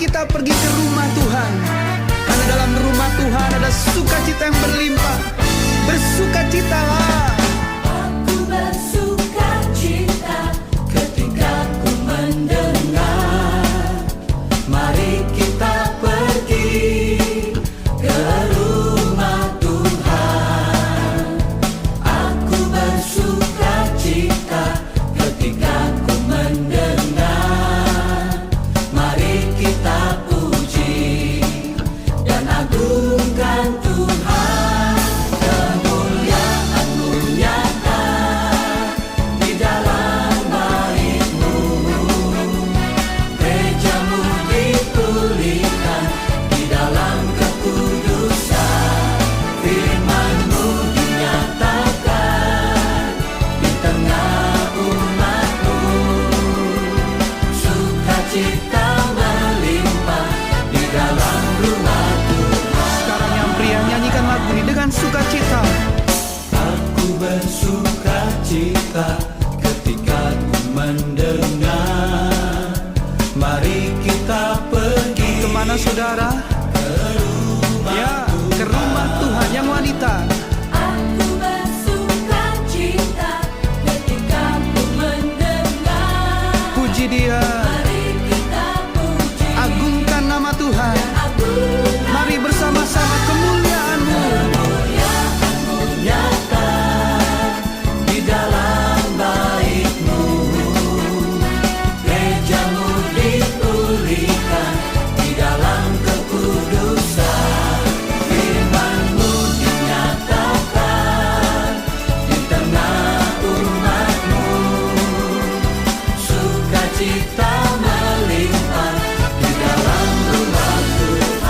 kita pergi ke rumah Tuhan, karena dalam rumah Tuhan ada sukacita yang berlimpah. Bersukacitalah. Aku bersukacita ketika ku mendengar, mari kita pergi ke rumah Tuhan. Aku bersukacita ketika ku mendengar, mari kita puji dan agungkan Tuhan. Kemuliaan-Mu nyata di dalam bait-Mu, gereja-Mu dipulihkan di dalam kekudusan. Firman-Mu dinyatakan di tengah umat-Mu, sukacita melimpah di dalam rumah Tuhan. Sekarang yang pria, nyanyikan lagu ini dengan sukacita. Aku bersukacita ketika ku mendengar, mari kita pergi. Kemana saudara? Ya, ke rumah Tuhan yang wanita. Aku bersukacita ketika ku mendengar, Puji Dia, mari kita puji agungkan nama Tuhan. Mari bersama-sama kemuliaan-Mu. Kemuliaan-Mu nyata di dalam bait-Mu, gereja-Mu dipulihkan di dalam kekudusan. Firman-Mu dinyatakan di tengah umat-Mu, sukacita melimpah di dalam rumah Tuhan.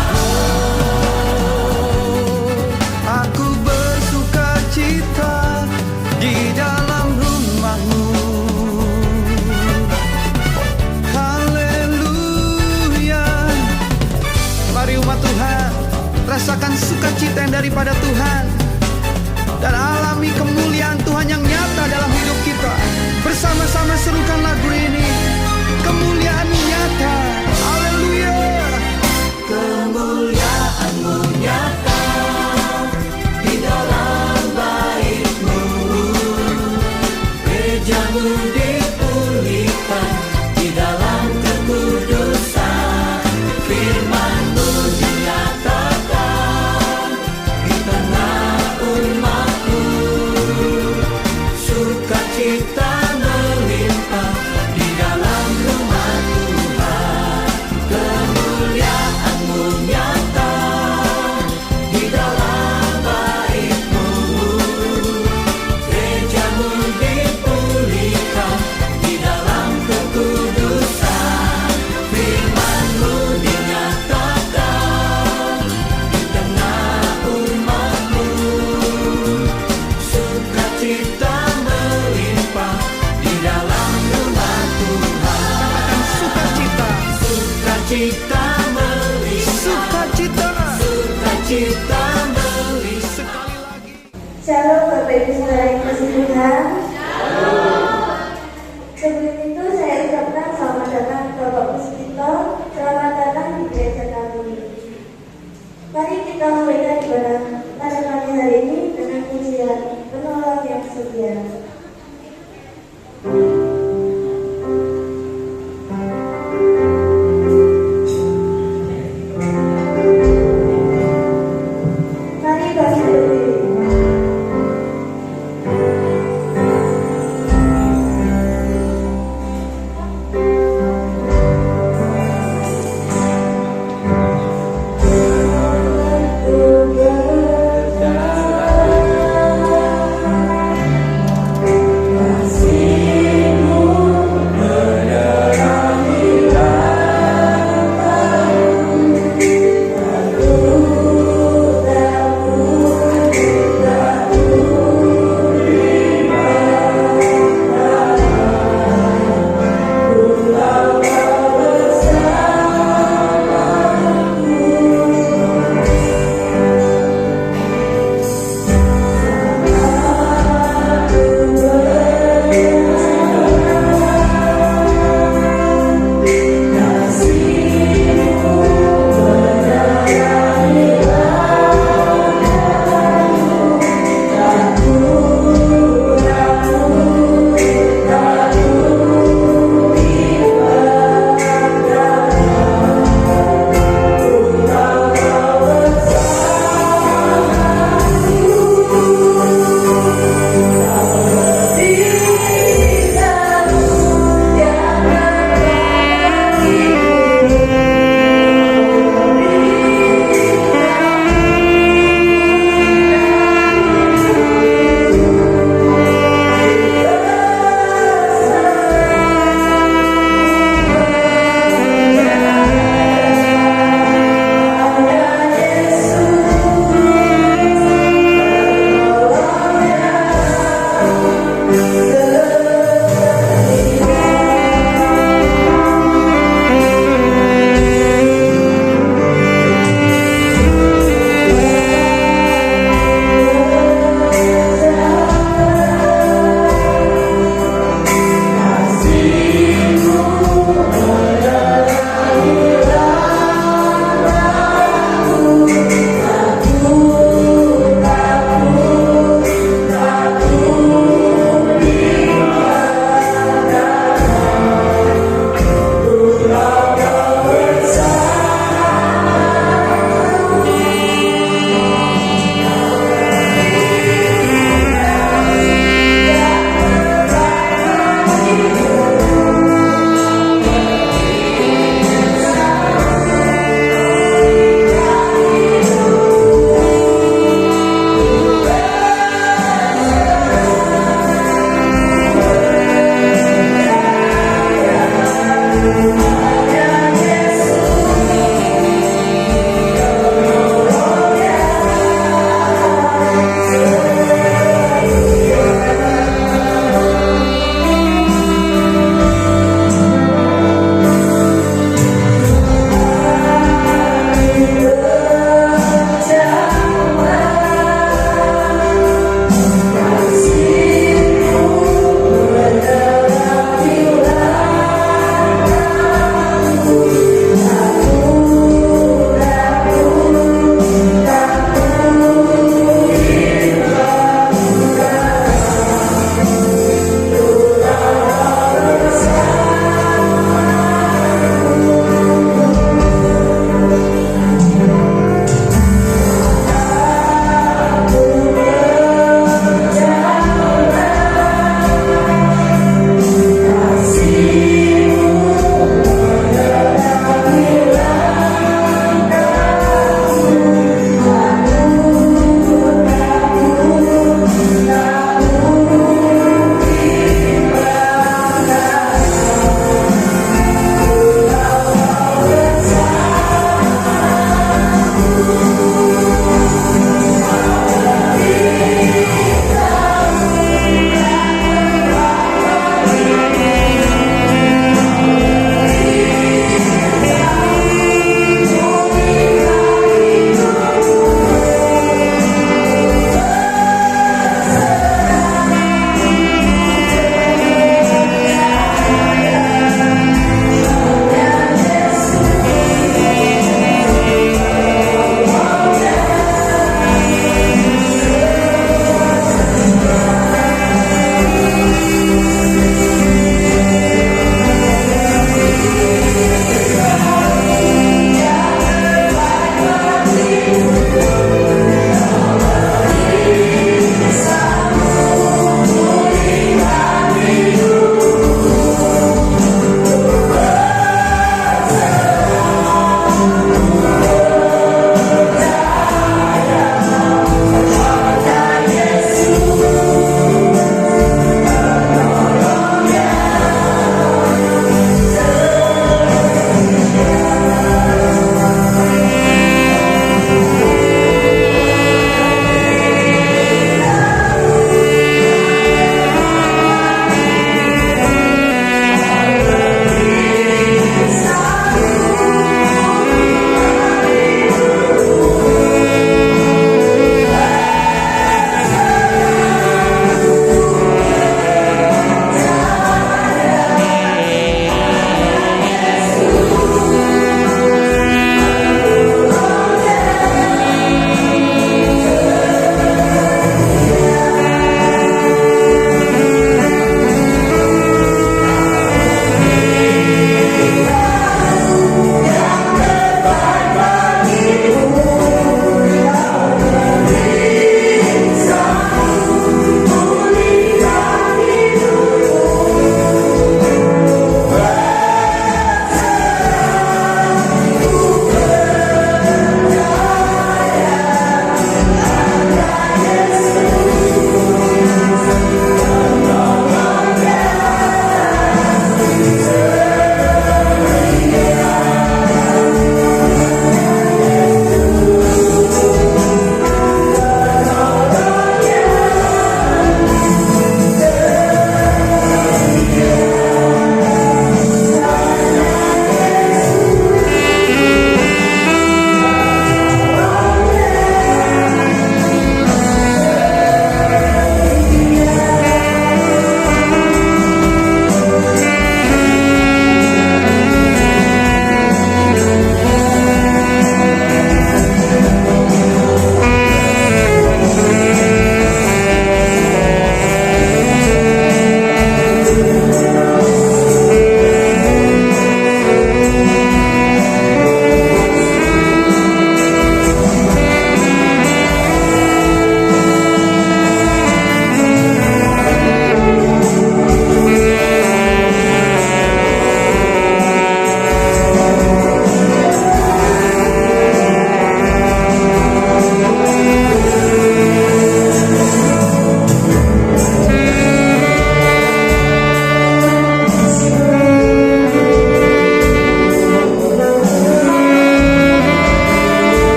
Aku bersukacita di dalam rumah-Mu. Haleluya. Mari umat Tuhan, rasakan sukacita yang daripada Tuhan dan alami kemuliaan Tuhan yang nyata dalam hidup kita. Bersama-sama serukan lagu ini. Kemuliaan nyata. Haleluya. Kemuliaan-Mu nyata di dalam bait-Mu, gereja-Mu dipulihkan di dalam kekudusan. Firman-Mu dinyatakan di tengah umat-Mu, sukacita melimpah di dalam rumah Tuhan. Kemuliaan-Mu nyata di dalam bait-Mu, gereja-Mu dipulihkan di dalam kekudusan. Firman-Mu dinyatakan di tengah umat-Mu, sukacita melimpah di dalam rumah Tuhan. Katakan sukacita. Sukacita melimpah, Sukacita. sukacita melimpah. Sekali lagi. Shalom Bapak Ibu Saudara yang kasih Tuhan. Sebelum itu saya ucapkan selamat datang Bapak Puspito, selamat datang di gereja kami. Mari kita mulai ibadah pada pagi hari ini dengan pujian Penolong yang setia. Mari bangkit berdiri.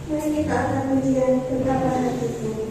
Mari kita akan ujian beberapa hatiku.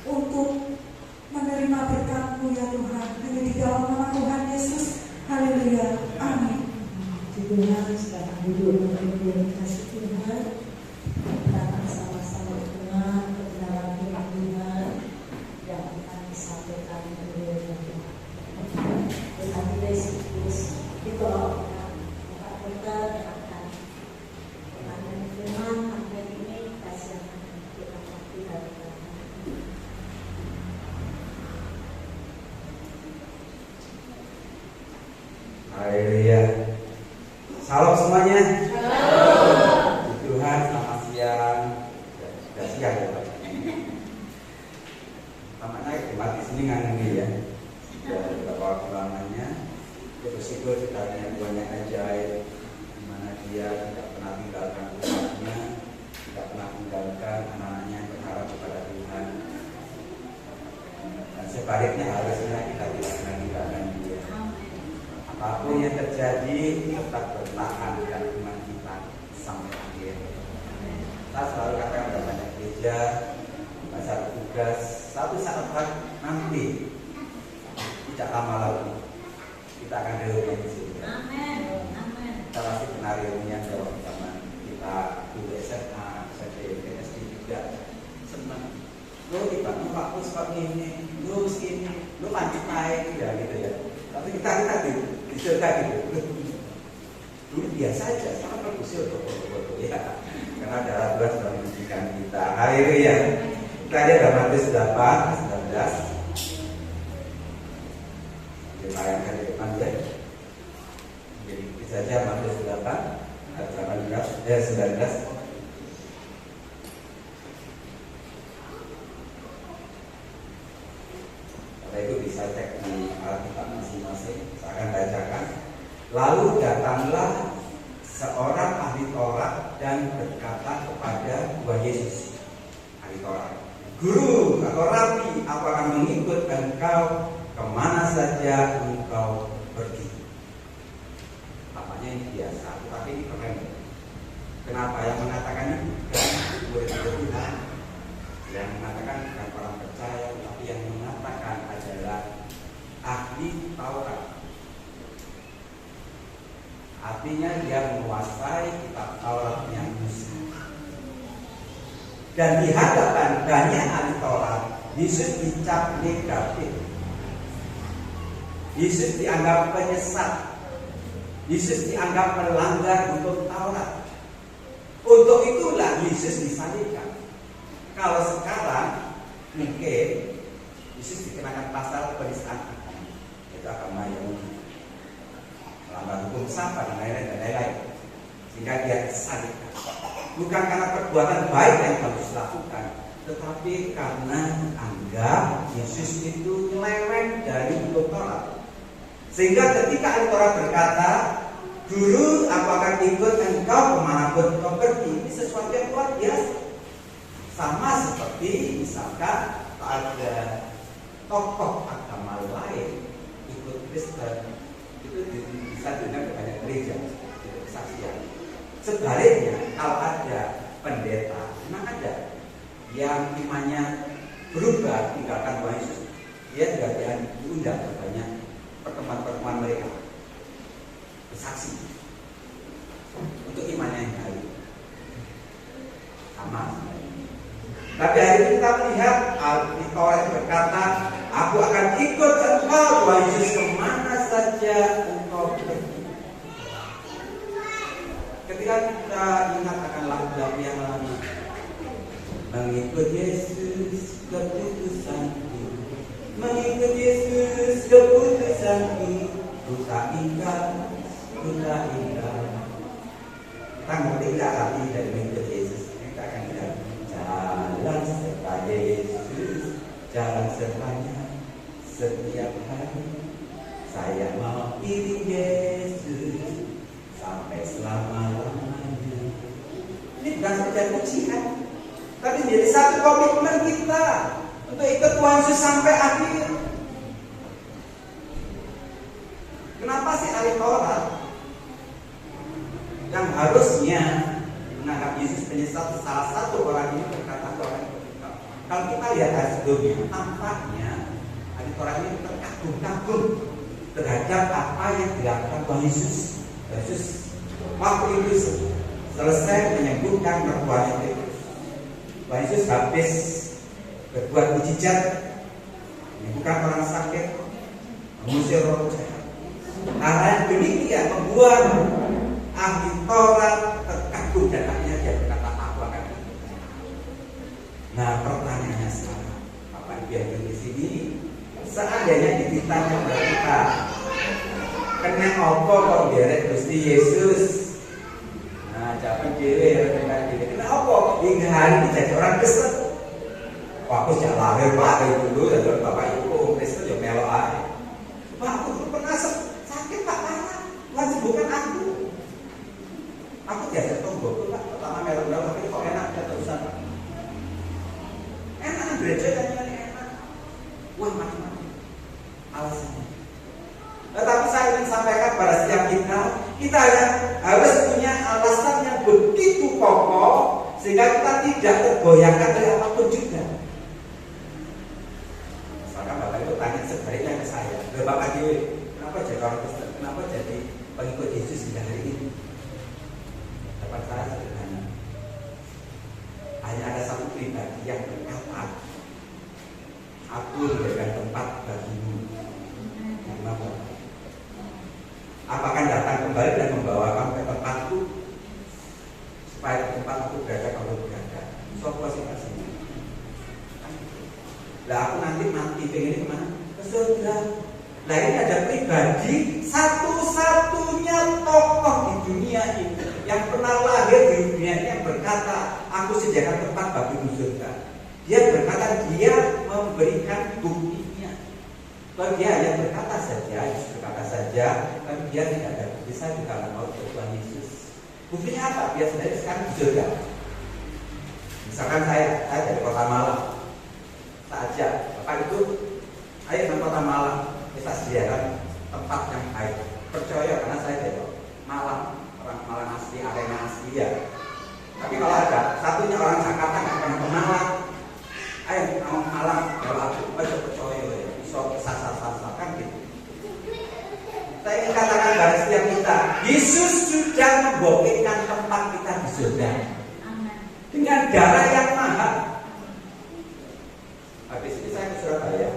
untuk menerima berkat-Mu ya Tuhan. Hanya di dalam nama Tuhan Yesus. Haleluya. Amin. Tuhan sekarang duduk untuk kasih Tuhan, kita akan sama-sama dengan kebenaran firman Tuhan yang akan disampaikan oleh Tuhan. Tuhan Yesus ditolongkan kita yang akan mengenai firman hari ini kasih yang akan kita lakukan. Haleluya. Salam semuanya. Halo. Tuhan, selamat siang. Sudah siang ya Pak. Tampaknya jemaat di sini nganggur ya. Sudah beberapa waktu lamanya. Dia bersyukur sekalian banyak ajaib di mana dia tidak pernah tinggalkan umatnya, tidak pernah tinggalkan anak-anaknya yang berharap kepada Tuhan. Dan sebaliknya harusnya kita tidak pernah tinggalkan dia. Apapun yang terjadi, tetap bertahan dan iman kita sampai akhir. Kita selalu katakan pada banyak gereja, masa tugas, satu saat nanti tidak lama lagi kita akan reuni di sini. Amin. Amin. Kita masih pernah reunian kalau zaman kita dulu SMA, SMP, SD juga senang. Lo tiba Pak Puspa ini, lo sini, lo lanjut naik ya gitu ya. Tapi kita di surga gitu. Dulu biasa aja, sangat bagus foto-foto ya. Karena darah Tuhan sudah menunjukkan kita. Haleluya. Kita lihat dalam Matius 8:19. Dilayangkan di depan ya. Jadi itu saja Matius 8:19. Itu bisa cek di Alkitab masing-masing. Saya akan bacakan. Lalu datanglah seorang ahli Taurat dan berkata kepada Tuhan Yesus, ahli Taurat, Guru atau Rabi, aku akan mengikut engkau kemana saja engkau pergi. Tampaknya ini biasa, tetapi ini keren. Kenapa yang mengatakan ini bukan murid-murid Tuhan, yang mengatakan bukan orang percaya, tapi yang mengatakan adalah ahli Taurat. Artinya dia menguasai kitab Tauratnya Musa. Dan di hadapan banyak ahli Taurat, Yesus dicap negatif. Yesus dianggap penyesat. Yesus dianggap melanggar hukum Taurat. Untuk itulah Yesus disalibkan. Kalau sekarang mungkin Yesus dikenakan pasal penistaan agama, itu agama Yahudi, melanggar hukum Sabat dan lain-lain, sehingga dia disalibkan. Bukan karena perbuatan baik yang harus dilakukan, tetapi karena anggap Yesus itu lewat dari hukum Taurat. Sehingga ketika ahli Taurat berkata, Guru, aku akan ikut engkau kemanapun kau pergi, ini sesuatu yang luar biasa. Sama seperti misalkan ada tokoh agama lain ikut Kristen, itu bisa diundang ke banyak gereja, itu kesaksian. Sebaliknya kalau ada pendeta, memang ada yang imannya berubah tinggalkan Tuhan Yesus, dia juga diundang ke banyak pertemuan-pertemuan mereka, bersaksi untuk imannya yang baik. Sama. Tapi hari ini kita melihat ahli Taurat berkata, aku akan ikut engkau Tuhan Yesus kemana saja engkau pergi. Ketika kita ingat akan lagu-lagu yang lama, mengikut Yesus keputusanku, mengikut Yesus keputusanku, ku tak ingkar, ku tak ingkar. Kita ngerti tidak arti dari mengikut Yesus? Kita akan lihat jalan serta Yesus, jalan sertanya setiap hari. Saya mau pilih Yesus sampai selama-lamanya. Ini bukan sekedar pujian, tapi menjadi satu komitmen kita untuk ikut Tuhan Yesus sampai akhir. Kenapa sih ahli Taurat yang harusnya menganggap Yesus penyesat, salah satu orang ini berkata orang itu? Kalau kita di atas dunia, tampaknya orang ini terkagum-kagum terhadap apa yang dilakukan Tuhan Yesus. Yesus waktu itu selesai menyembuhkan mertuanya Petrus. Tuhan Yesus habis berbuat mujizat, menyembuhkan orang sakit, mengusir roh jahat. Hal demikian membuat ahli Taurat terkagum dan akhirnya dia berkata, aku akan ikut. Nah, pertanyaannya sekarang, Bapak Ibu yang di sini, seandainya ditanya kepada kita, kena apa kok derek Gusti Yesus? Nah, jawab dhewe kena apa hingga hari ini jadi orang Kristen? Wah, aku sejak lahir Pak dulu dan Bapak Ibu Kristen ya melok ae. Pak, aku pernah sakit Pak parah, Tuhan sembuhkan aku. Aku diajak tonggo Pak, pertama melok-melok tapi kok enak terusan Pak. Enak gereja kan enak. Wah, macam-macam alasannya. Tetapi saya ingin sampaikan pada setiap kita harus punya alasan yang begitu kokoh sehingga kita tidak tergoyahkan oleh apapun juga. Misalkan Bapak Ibu tanya sebaliknya ke saya, Bapak Dewi, kenapa jadi orang Kristen? Kenapa jadi pengikut Yesus hingga hari ini? Dapat saya sederhana. Hanya ada satu pribadi yang berkata, aku diberikan tempat bagimu. Kenapa? Aku akan datang kembali dan membawa kamu ke tempatku, supaya di tempat aku berada kalau berada. Sopo sih kasihnya. Lah aku nanti mati pengen kemana? Ke surga. Nah ini ada pribadi satu-satunya tokoh di dunia ini yang pernah lahir di dunia ini yang berkata, aku sediakan tempat bagimu surga. Dia berkata, dia memberikan buktinya. Kalau dia hanya berkata saja, tapi dia tidak ada bukti. Saya juga mau ke Tuhan Yesus. Buktinya apa? Dia sendiri sekarang di surga. Misalkan saya dari kota Malang, tak ajak Bapak itu, ayo ke kota Malang, kita sediakan tempat yang baik. Percaya karena saya dari Malang, orang Malang asli, arena asli ya. Tapi kalau ada satunya orang Jakarta nggak pernah ke Malang, ayo mau Malang, kalau aku aja percaya ya, bisa sasar-sasar kan gitu. Saya ingin katakan pada setiap kita, Yesus sudah membuktikan tempat kita di surga dengan darah yang mahal. Habis ini saya ke Surabaya,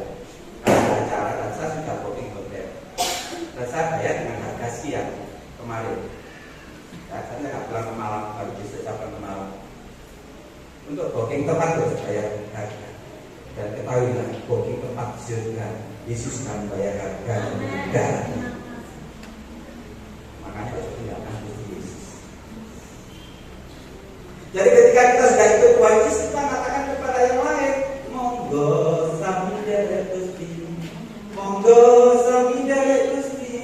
ada acara dan saya sudah booking hotel. Dan saya bayar dengan harga sekian kemarin. Ya, saya nggak pulang ke Malang, baru bisa pulang ke Malang. Untuk booking tempat harus bayar harga. Dan ketahuilah, booking tempat di surga, Yesus akan bayar harga darahnya. Makanya harus tinggalkan Gusti Yesus. Jadi ketika kita sudah ikut Tuhan Yesus, kita katakan kepada yang lain, monggo sami derek Gusti, monggo sami derek Gusti,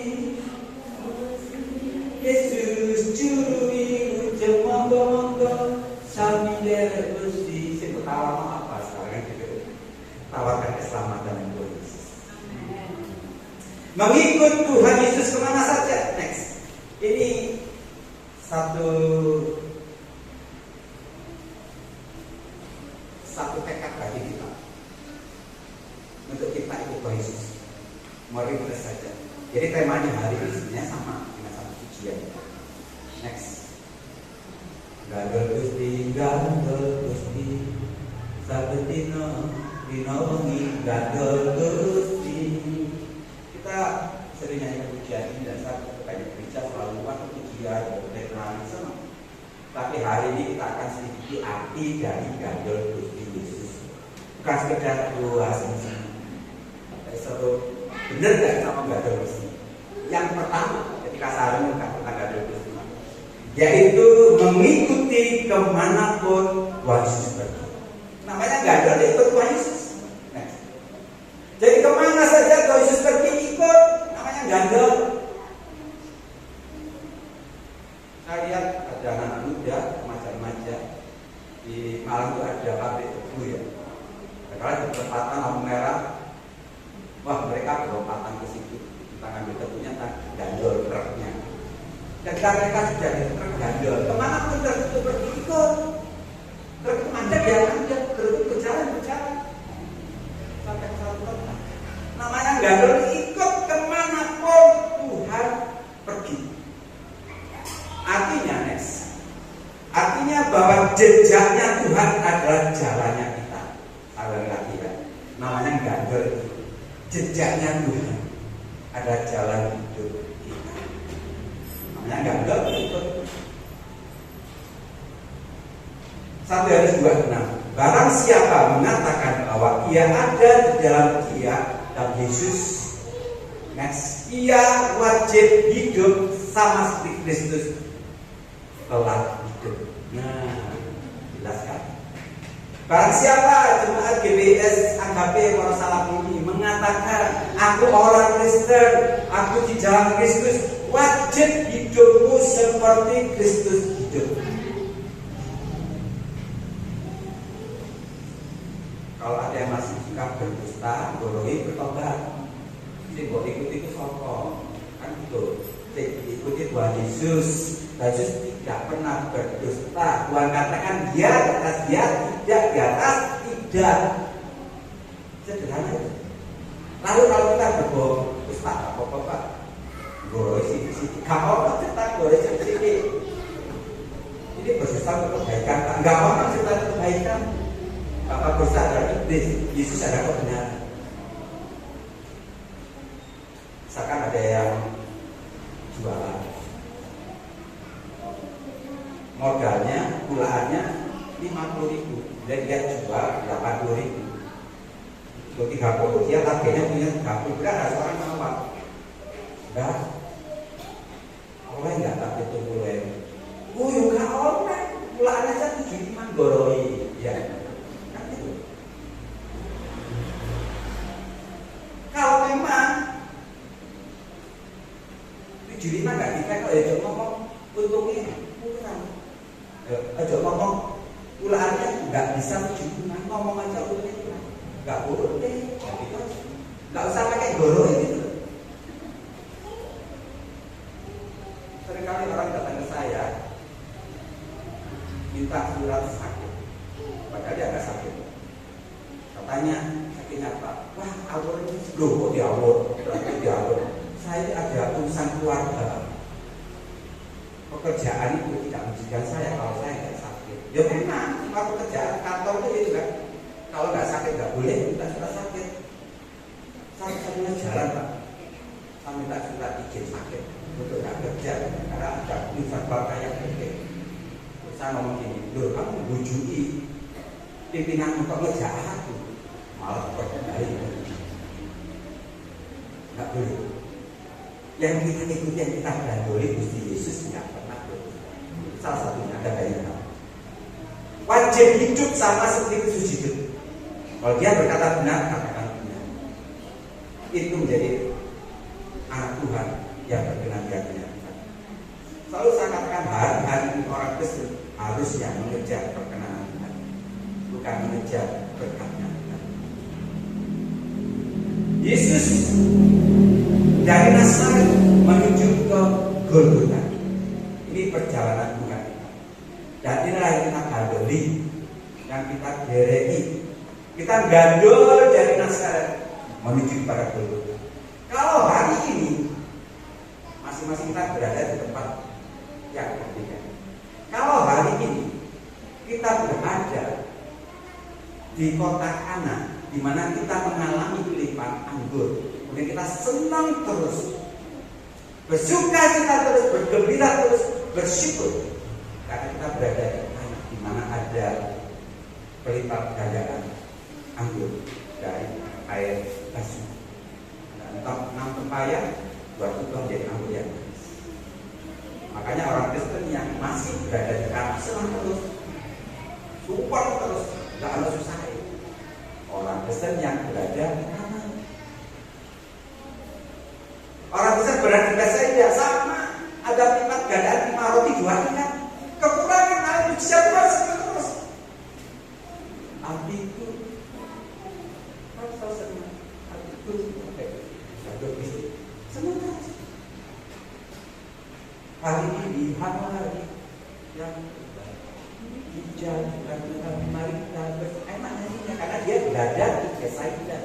Yesus juru wilujeng, monggo sami derek Gusti. Sing ketawa mau apa sekarang gitu? Tawarkan keselamatan yang Tuhan Yesus. Mengikut Tuhan Yesus kemana saja. Next. Ini satu tekad bagi kita untuk kita ikut Tuhan Yesus. Mari kita saja. Jadi temanya hari ini sebenarnya sama dengan satu pujian. Next. Gandol Gusti, sabetino dino wengi gandol Gusti. Kita sering nyanyi pujian ini dan saya banyak gereja selalu waktu pujian deklarasi sama. Tapi hari ini kita akan sedikit arti dari gandol Gusti Yesus. Bukan sekedar doa senang. Seru benar nggak sama gandol Gusti? Yang pertama ketika saya mendengar tentang gandol Gusti, yaitu mengikuti kemanapun Tuhan Yesus pergi. Namanya gandol ikut Tuhan Yesus. Next. Jadi kemana saja Tuhan Yesus pergi ikut, namanya gandol. Saya lihat ada anak muda, remaja-remaja di Malang itu ada pabrik tebu ya. Kalau di perempatan lampu merah, wah mereka berompatan ke situ, kita ngambil tebunya, gandol truknya. Ketika mereka sudah di truk gandol, kemana pun truk itu pergi ikut. Truk itu manjat ya manjat, truk itu berjalan. jejaknya Tuhan adalah jalannya kita. Sekali lagi ya, namanya gandol. Jejaknya Tuhan adalah jalan hidup kita. Namanya gandol itu. 1 Yohanes 2:6. Barang siapa mengatakan bahwa ia ada di dalam Dia dan Yesus, ia wajib hidup sama seperti Kristus telah hidup. Nah, jelas kan? Barang siapa jemaat GBS Agape Wonosalam ini mengatakan aku orang Kristen, aku di dalam Kristus, wajib hidupmu seperti Kristus hidup. Kalau ada yang masih suka berdusta, boleh bertobat. Jadi boleh ikuti itu sokong, kan gitu. Ikuti Tuhan Yesus. Yesus tidak pernah berdusta. Tuhan katakan dia di atas dia, tidak di atas tidak. Sederhana. Lalu kalau kita berbohong, terus apa Pak? Boleh sih, kamu cerita boleh sedikit. Ini berdusta untuk kebaikan, enggak mau cerita kebaikan. Bapak berdusta adalah iblis, Yesus adalah kebenaran. Misalkan ada yang jualan, modalnya, pulaannya 50.000, dan dia jual 80.000. Untuk 30, dia targetnya punya 30. Berarti ada seorang nawar, enggak, oleh enggak target 70.000. Oh ya enggak oleh, pulaannya saja 75 goroi, ya. Kalau memang 75 nggak dikasih, kalau ya ngomong untungnya kurang, aja ngomong pulaannya nggak bisa 75, ngomong aja untungnya kurang, nggak boleh, nggak usah pakai goro itu. Seringkali orang datang ke saya minta surat sakit, padahal dia nggak sakit. Katanya sakitnya apa? Wah, awal ini loh kok diawal. Saya ada urusan keluarga. Pekerjaan itu tidak menjadikan saya kalau saya nggak sakit. Ya memang, kalau pekerjaan kantor itu kan, kalau nggak sakit nggak boleh minta surat sakit. Satu-satunya jalan Pak, saya minta surat izin sakit untuk nggak kerja karena ada urusan keluarga yang penting. Saya ngomong gini, loh kamu bujuki pimpinan untuk ngejahat aku. Malah berkembali, nggak boleh. Yang kita ikuti, yang kita gandoli Gusti Yesus tidak pernah boleh. Salah satunya ada kaitan. Wajib hidup sama seperti Kristus hidup. Kalau dia berkata benar, katakan benar. Itu menjadi anak Tuhan yang berkenan di hatinya Tuhan. Selalu saya katakan hari ini orang Kristen harusnya mengejar perkenanan Tuhan, bukan mengejar berkatnya. Yesus dari Nazaret menuju ke Golgota. Ini perjalanan Tuhan kita. Dan inilah yang kita gandoli, yang kita dereki. Kita gandol dari Nazaret menuju kepada Golgota. Kalau hari ini masing-masing kita berada di tempat yang berbeda. Kalau hari ini kita berada di kota Kana, di mana kita mengalami limpahan anggur, kemudian kita senang terus, bersuka cita terus, bergembira terus, bersyukur karena kita berada di mana ada pelipat gandaan anggur dari air basuh. Dan 6 tempayan buat itu menjadi anggur yang manis. Makanya orang Kristen yang masih berada di Kana senang terus, support terus, gak ada susah. Orang Kristen yang berada di Kana, orang Kristen berada di Bethsaida sama, ada pelipat gandaan 5 roti 2 ikan, kekurangan air mujizat terus. Arti itu, senang terus. Hari ini hari yang hijau dan mari kita berenak hatinya karena dia berada di Bethsaida.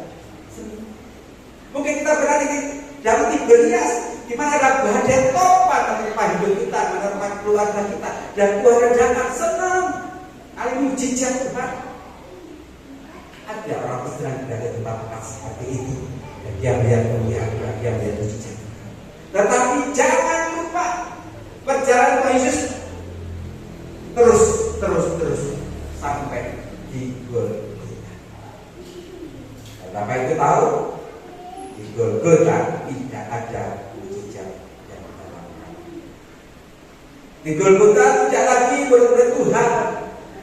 Mungkin kita berada di dalam Tiberias, di mana ada badai topan menerpa hidup kita, menerpa keluarga kita, dan Tuhan redakan senang. ahli mujizat Tuhan. Ada orang Kristen yang tidak ada tempat seperti itu, dan dia melihat kemuliaan, dia melihat mujizat. Tetapi jangan lupa perjalanan Tuhan Yesus terus sampai di Golgota. Bapak itu tahu di Golgota tidak ada mujizat yang dilakukan. Di Golgota tidak lagi benar-benar Tuhan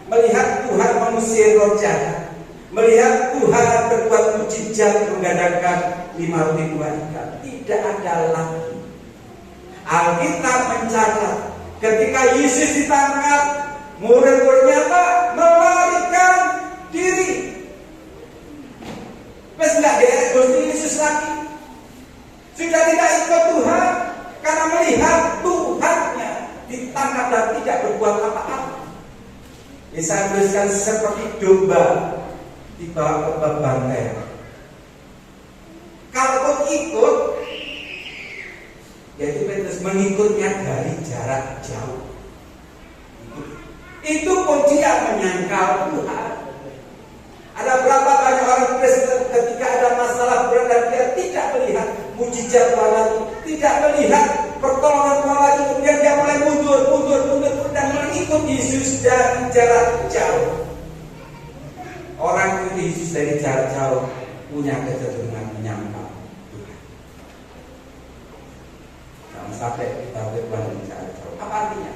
melihat Tuhan mengusir roh jahat, melihat Tuhan berbuat mujizat menggandakan 5 roti 2 ikan. Tidak ada lagi. Alkitab mencatat ketika Yesus ditangkap, murid-muridnya apa? Melarikan diri. Wes enggak derek Gusti Yesus lagi. Sudah tidak ikut Tuhan karena melihat Tuhannya ditangkap dan tidak berbuat apa-apa. Bisa tuliskan seperti domba dibawa ke banteng. Kalau ikut, yaitu Petrus mengikutnya dari jarak jauh. Itu pun dia menyangkal Tuhan. Ada berapa banyak orang Kristen ketika ada masalah berat dan dia tidak melihat mujizat Tuhan lagi, tidak melihat pertolongan Tuhan lagi, kemudian dia mulai mundur dan mengikut Yesus dari jarak jauh. Orang itu Yesus dari jarak jauh punya kecenderungan menyangkal Tuhan. Jangan sampai kita berbuat dari jarak jauh. Apa artinya?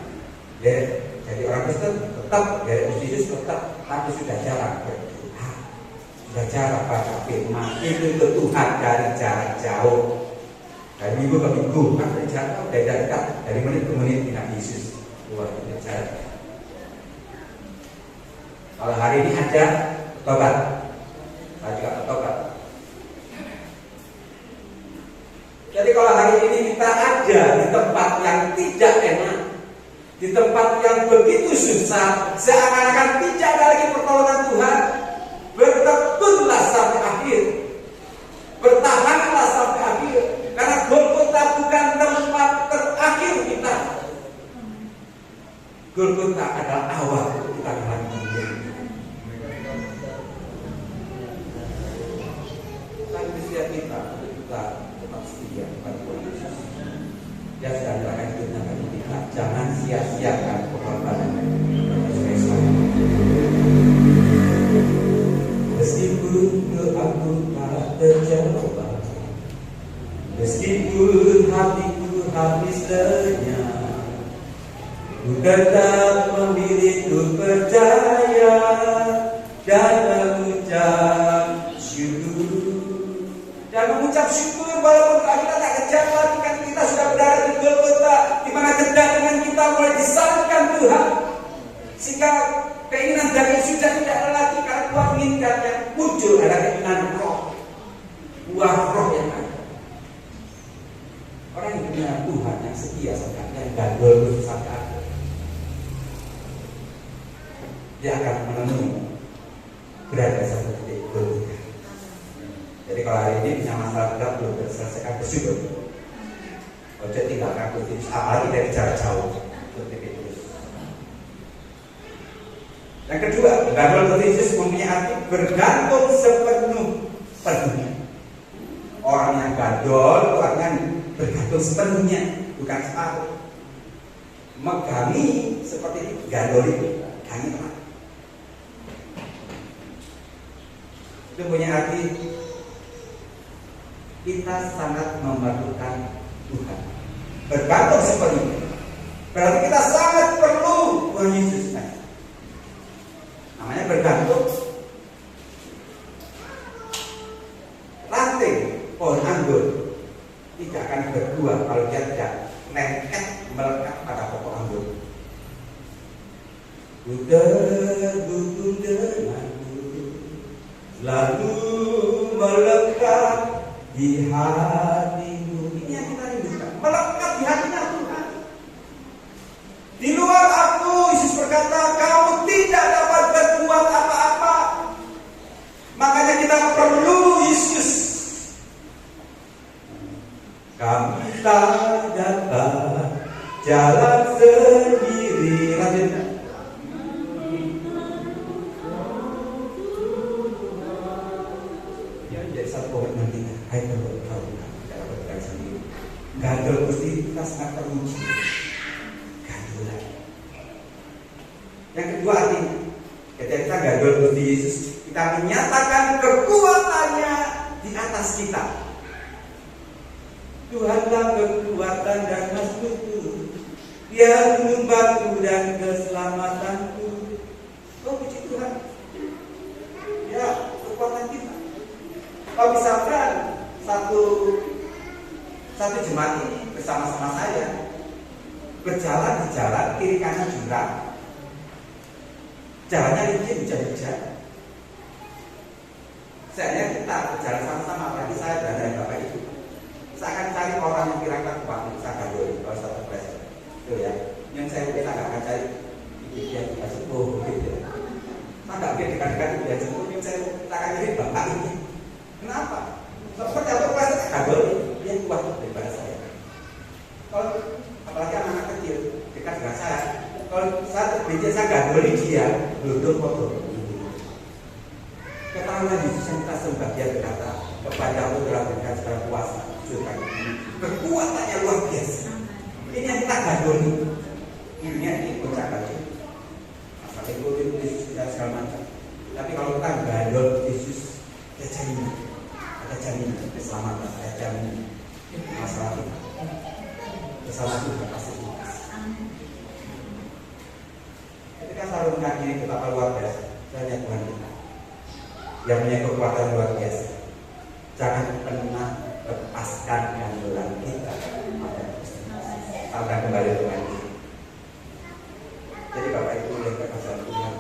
Jadi orang Kristen tetap dari Yesus tetap, tapi sudah jarang berdoa, sudah jarang baca firman. Itu Tuhan dari jarak jauh, dari minggu ke minggu, kan dari jarak jauh, dari dekat, dari menit ke menit tidak Yesus keluar dari jarak. Kalau hari ini ada tobat, saya juga bertobat. Jadi kalau hari ini kita ada di tempat yang tidak enak, di tempat yang begitu susah, seakan-akan tidak ada lagi pertolongan Tuhan, bertekunlah sampai akhir, bertahanlah sampai akhir, karena Golgota bukan tempat terakhir kita. Golgota adalah awal kita dalam hidup. Tapi setiap kita tetap setia kepada Tuhan Yesus. Dia sudah menyerahkan hidupnya bagi kita. Jangan sia-siakan pengorbanan Yesus. Meskipun doaku tak terjawab, meskipun hatiku habis lenyap, ku tetap memilih untuk percaya dan mengucap syukur. Dan mengucap syukur walaupun kita tak kejar lagi, kan kita sudah berada di Golgota, di mana kedatangan kita mulai disalibkan Tuhan, sehingga keinginan daging sudah tidak ada lagi, karena Tuhan inginkan yang muncul ada keinginan roh, buah roh yang ada. Orang yang punya Tuhan yang setia sampai yang gandol terus sampai akhir, dia akan menemui berada satu titik Golgota. Jadi kalau hari ini punya masalah berat belum terselesaikan, bersyukur. Kalau dia tinggalkan Kristus, apalagi dari jarak jauh, terus. Yang kedua, gandol Kristus mempunyai arti bergantung sepenuhnya. Orang yang gandol itu artinya bergantung sepenuhnya, bukan separuh. Megangi seperti itu, gandol itu, gangi teman. Itu punya arti kita sangat memerlukan Tuhan, bergantung sepenuhnya. Berarti kita sangat perlu Tuhan Yesus. Namanya bergantung. Ranting pohon anggur tidak akan berbuah kalau dia tidak lengket melekat pada pokok anggur. Ku terhubung denganmu, lalu melekat di hatimu. Ini yang kita rindukan, melekat di hatinya Tuhan. Di luar aku, Yesus berkata, kamu tidak dapat berbuat apa-apa. Makanya kita perlu Yesus. Kamu tak dapat jalan sendiri. Lanjutkan. Hai Tuhan, kau dalam berkata sendiri. Gandul Gusti kita sangat teruji. Gandulan. Yang kedua artinya, ketika kita gandul Gusti Yesus, kita menyatakan kekuatannya di atas kita. Tuhanlah kekuatan dan maksudku, Dia gunung batu dan keselamatanku. Oh puji Tuhan. Ya, kekuatan kita. Kalau misalkan satu jemaat ini bersama-sama saya berjalan di jalan kiri kanan jurang, jalannya licin hujan-hujan. Saya kita berjalan sama-sama, apalagi saya dan Bapak Ibu. Saya akan cari orang yang kira-kira kuat untuk saya gandoli kalau satu presiden. Itu ya. Yang saya kita nggak akan cari dia tidak sembuh gitu ya. Saya nggak mungkin dekat-dekat dia sembuh. Yang saya akan cari Bapak ini. Kenapa? Seperti apa presiden gandoli dia kuat daripada saya. Kalau apalagi anak kecil dekat dengan saya, kalau saya terbincang saya gandoli dia, duduk foto. Ketahuilah Yesus yang kita sembah, dia berkata kepada aku telah berikan segala kuasa. Kekuatannya luar biasa. Ini yang kita gandoli. Ini puncak aja. Masalah ikutin Yesus dan segala macam. Tapi kalau kita gandol Yesus, ada jaminan keselamatan, ada jaminan masalah kita. Kesalahan itu pasti tuntas. Ketika saya renungkan ini betapa luar biasa, saya lihat Tuhan kita yang punya kekuatan luar biasa. Jangan pernah lepaskan gandolan kita sampai kembali Tuhan. Jadi Bapak Ibu yang berkasih Tuhan,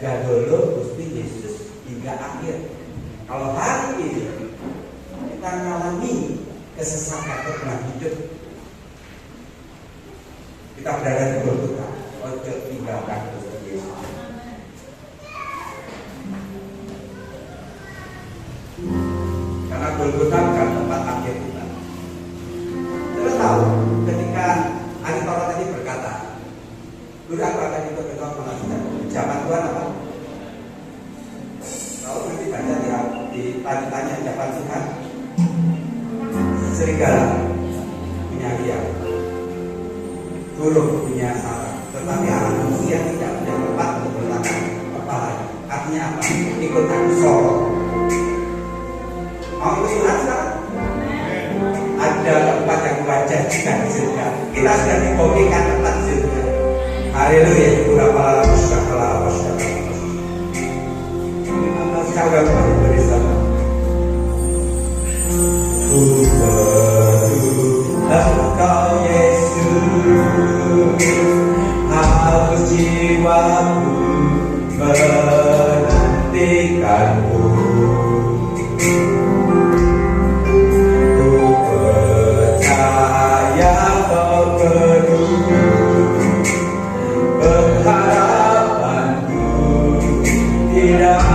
gandolo Gusti Yesus hingga akhir. Kalau hari ini kita mengalami kesesatan dalam hidup, kita berada di Golgota, ojo tinggalkan Gusti Yesus. Karena Golgota bukan tempat akhir kita. Terus tahu ketika ahli Taurat tadi berkata, dulu aku akan ikut ketua penasihat. Zaman Tuhan apa? Kalau nanti baca tanya ucapan Tuhan, serigala punya liang, burung punya sarang, tetapi anak manusia tidak punya tempat untuk meletakkan kepalanya. Artinya apa? Ikut aku solo. Mau ikut Tuhan sekarang? Ada tempat yang wajar juga di surga. Kita sudah dibagikan tempat di surga. Haleluya. Berapa lama sudah kelapa sudah kelapa. Maka sekarang kita bersama. Ku perlu Engkau Yesus, harus jiwaku menantikanmu. Ku percaya kau penuh pengharapanku di dalam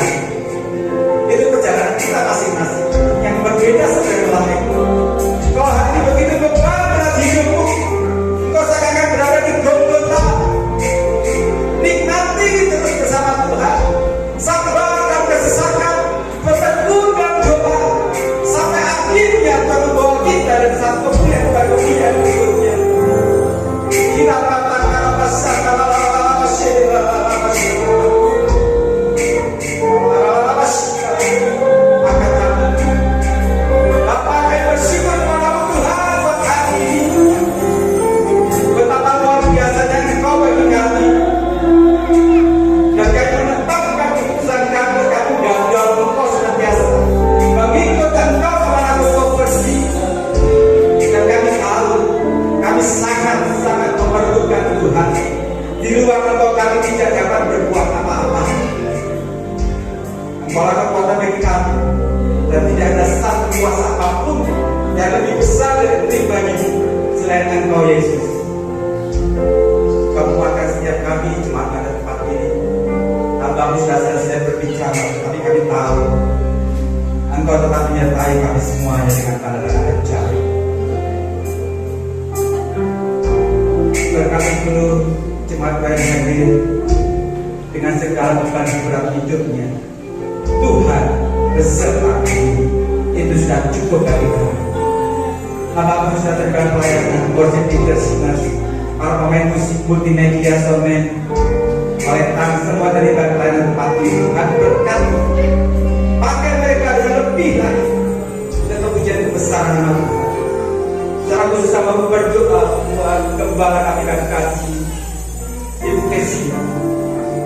Tuhan. Itu perjalanan kita masing-masing yang berbeda seperti langit. Kalau hari ini begitu beban berat hidupmu, engkau seakan berada di Golgota. Nikmati terus bersama Tuhan. Sabar dan kesesakan, bertekun dan doa, sampai akhirnya Tuhan membawa kita dari satu kemuliaan kepada kemuliaan berikutnya. Kita katakan apa sahaja. Di luar engkau kami tidak dapat berbuat apa-apa. Engkau lah kekuatan bagi kami, dan tidak ada satu kuasa apapun yang lebih besar dan penting bagimu selain engkau Yesus. Kau menguatkan setiap kami jemaat pada tempat ini. Hamba-Mu sudah selesai berbicara, tapi kami tahu engkau tetap menyertai kami semuanya dengan tanda-tanda jari. Berkati penuh jemaat yang hadir dengan segala beban berat hidupnya. Tuhan beserta kami, itu sudah cukup bagi kami. Hamba-Mu sudah tergerak pelayanan worship leaders, para pemain musik multimedia, soundman, oleh semua dari pelayanan tempat ini. Tuhan berkati, pakai mereka dengan lebih lagi untuk pujian kebesaran nama Tuhan. Secara khusus sama berdoa buat gembala kami dan kasih Ibu Kesia.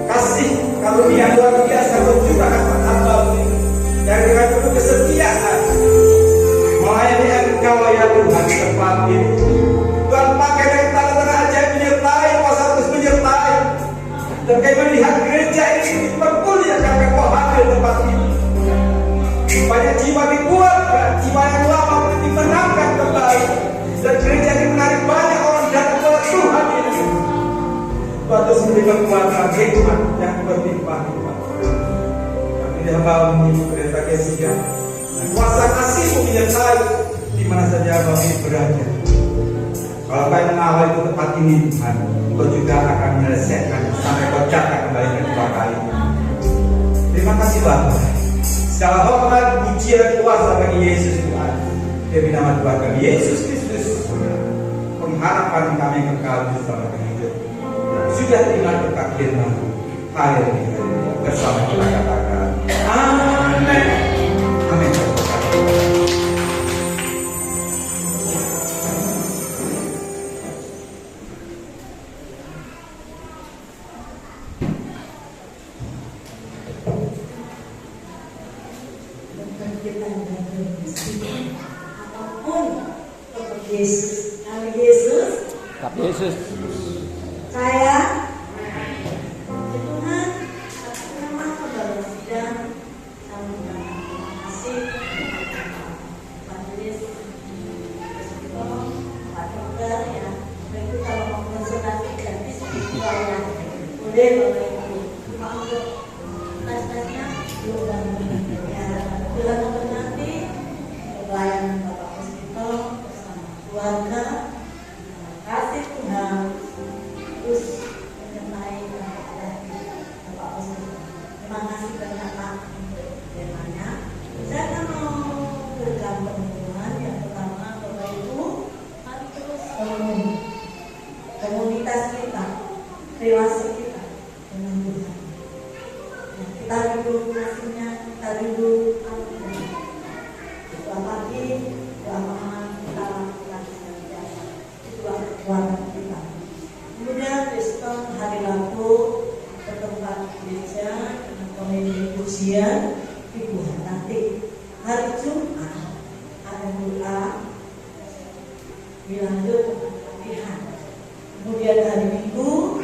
Kasih karunia luar biasa mencurahkan hamba-Mu yang dengan penuh kesetiaan melayani Engkau ya Tuhan di tempat ini. Tuhan pakai dari tanda-tanda ajaib menyertai, kuasa terus menyertai. Dan kami melihat gereja ini dipermuliakan Engkau hadir di tempat ini. Banyak jiwa dikuatkan, jiwa yang lama dimenangkan kembali. Dan gereja ini menarik banyak orang datang kepada Tuhan ini. Tuhan terus memberi kekuatan hikmat yang berlimpah-limpah. Kami hamba-Mu Pendeta Kesia, dan kuasa kasih-Mu menyertai di mana saja kami berada. Kalau Kau mengawal itu tempat ini Tuhan, Kau juga akan menyelesaikan sampai Kau catat kembali kedua kali. Terima kasih Bapak. Segala hormat, puji dan kuasa bagi Yesus Tuhan. Demi nama Tuhan kami Yesus Kristus, pengharapan kami kekal bersama hidup. Sudah terima berkat firman. Haleluya. Bersama kita katakan amin. Amin. Yesus, nama Yesus, Yesus. saya Tuhan atas nama saudara sidang, kami terima kasih Pak Yesus, Pak Dokter ya, itu kalau mau konsultasi gratis ya, boleh Bapak Ibu, untuk tes-tesnya diundang ya, Tuhan memberkati pelayanan Bapak Hospital bersama keluarga. Kasih Tuhan terus menyertai Bapak Hospital. Terima kasih banyak Pak untuk temanya. Saya mau berikan pengumuman yang pertama Bapak Ibu harus terus bangun komunitas kita, relasi kita dengan Tuhan. Ya, kita rindu kasihnya, kita rindu anugerahnya. Doa pagi, doa malam kita lakukan senantiasa. Itulah kekuatan kita. Kemudian besok hari Rabu bertempat gereja dengan komedi pujian Ibu Hanati. Hari Jumat ada doa dilanjut latihan. Kemudian hari Minggu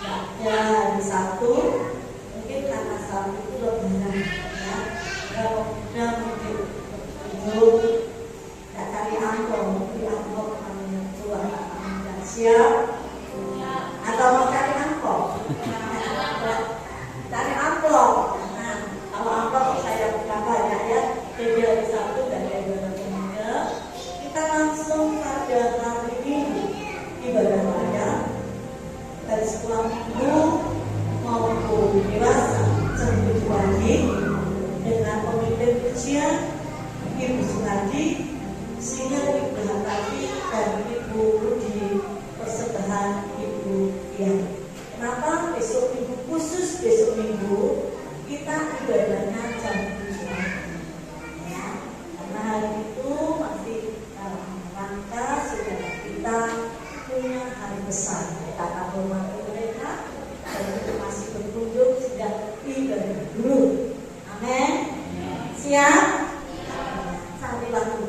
ada hari Sabtu, mungkin karena Sabtu itu lebaran ya. Kalau muda mungkin itu tidak cari angkot, beli angkot kami tua kami tidak siap. Atau mau cari angkot, cari amplop. Nah, Ibu Sunardi, sehingga Ibu Hatati dan Ibu di persembahan Ibu Dian. Kenapa besok Minggu, khusus besok Minggu kita ibadahnya jam 7 ya, karena hari itu masih rangka saudara kita punya hari besar kata hormati mereka dan itu masih berkunjung sedang ibadah dulu. Amin. Siap? Sampai waktu.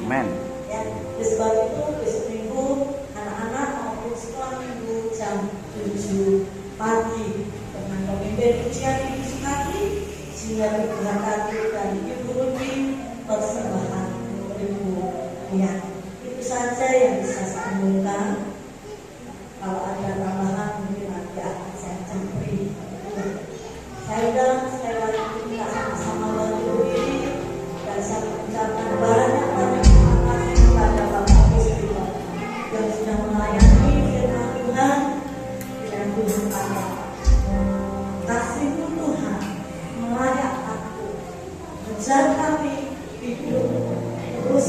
Amen. Ya, sebab itu besok Minggu anak-anak maupun sekolah Minggu jam 7 pagi dengan pemimpin ujian Ibu Sunardi, sehingga Ibu Hatati dan Ibu Rudi persembahan Ibu Dian. Itu saja yang bisa saya omongkan. Kalau ada tambahan mungkin nanti akan saya campuri. Saya udah sekali lagi minta sama-sama bantu diri dan saya mengucapkan banyak terima kasih kepada Bapak Istri yang sudah melayani firman Tuhan dengan Tuhan Allah. Kasih-Mu Tuhan melayak aku, menjar kami hidup terus.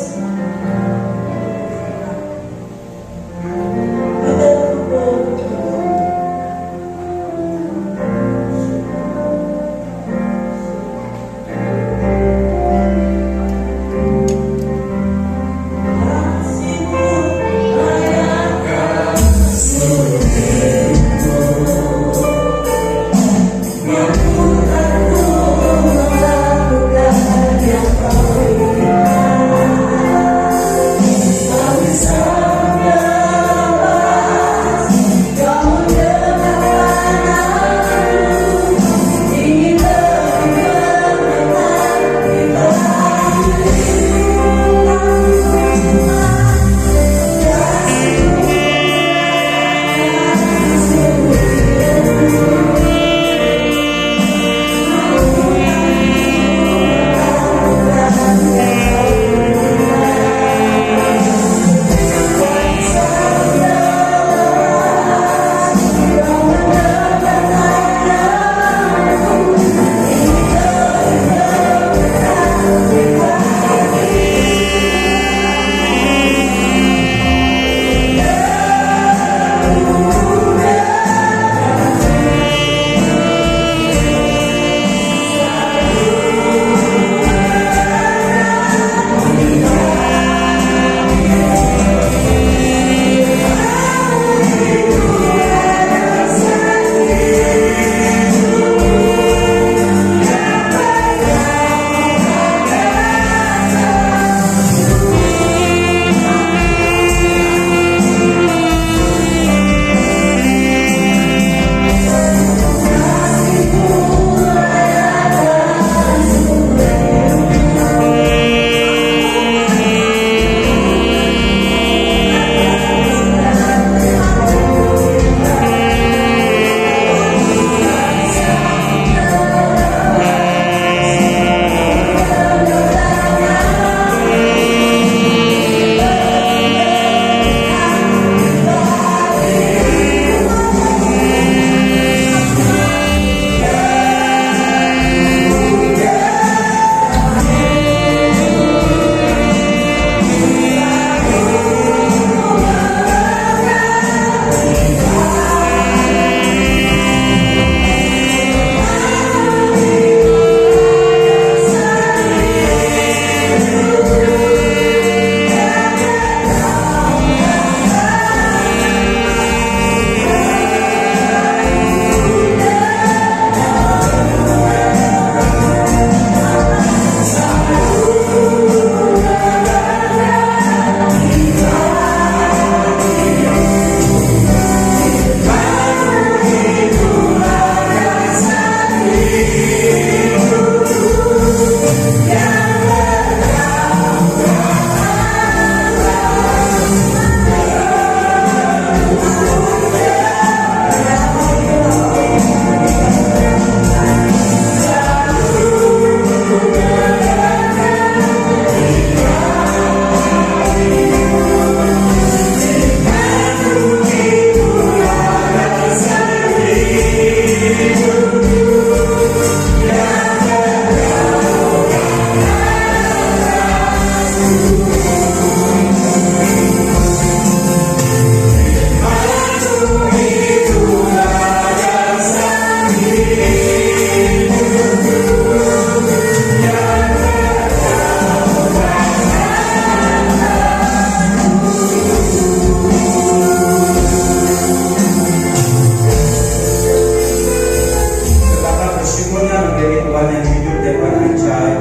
hidupnya Tuhan ajaib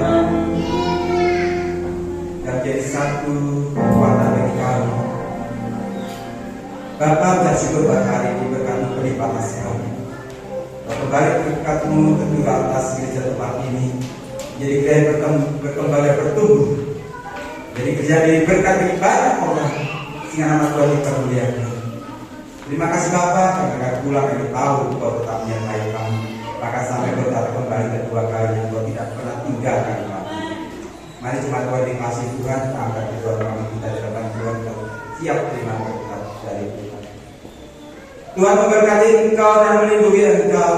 dan jadi satu kekuatan bagi kami. Bapa, bersyukur pada hari ini berkati pelipatan kasih kami. Kembali berkat-Mu kedua atas gereja tempat ini, jadi gereja berkembang dan bertumbuh. Jadi gereja ini berkat bagi banyak orang, sehingga nama Tuhan dipermuliakan. Terima kasih Bapa, karena pulang kami tahu Kau tetap menyertai kami. Bahkan sampai bertata kembali kedua kalinya, Kau tidak pernah tinggalkan kami. Mari cuma Tuhan dikasih Tuhan, kita angkat kedua kami kita di depan Tuhan, siap terima berkat dari Tuhan. Tuhan memberkati Engkau dan melindungi Engkau.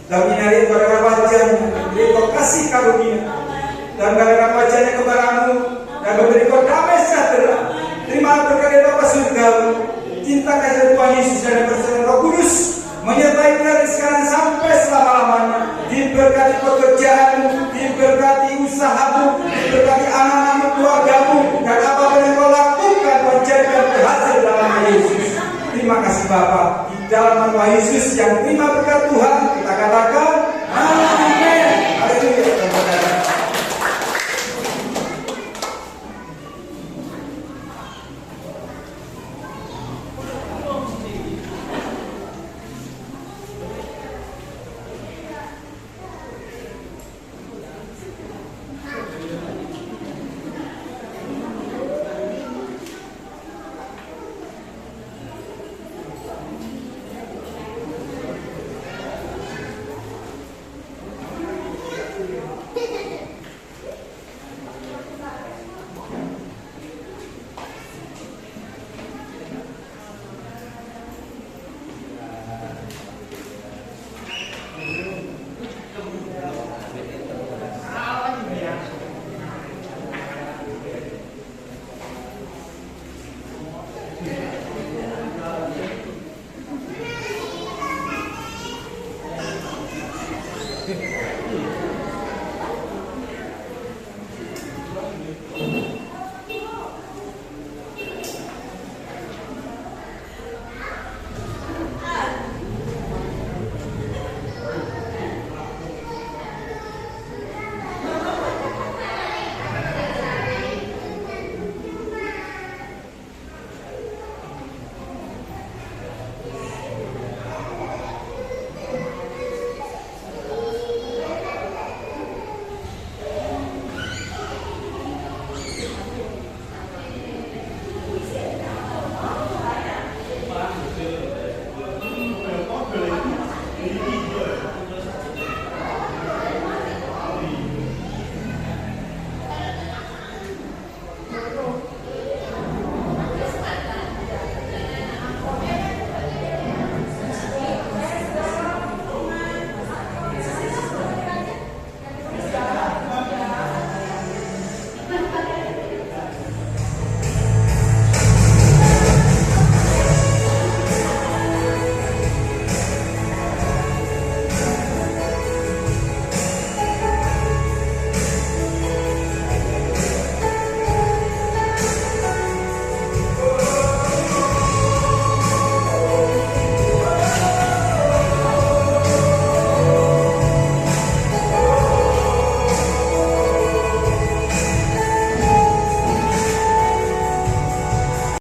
Dan menyari kepada wajahnya, beri Kau kasih karunia. Dan menyerahkan wajahnya kepadamu, dan memberi Kau damai sejahtera. Terima berkat dari Bapa Surgawi. Cinta kasih Tuhan Yesus dan persetan Roh Kudus menyertai kita dari sekarang sampai selama-lamanya. Diberkati pekerjaanmu, diberkati usahamu, diberkati anak-anak keluargamu, dan apapun yang Kau lakukan, Kau jadikan berhasil dalam nama Yesus. Terima kasih Bapa. Di dalam nama Yesus yang terima berkat Tuhan, kita katakan amin. Haleluya. Amin.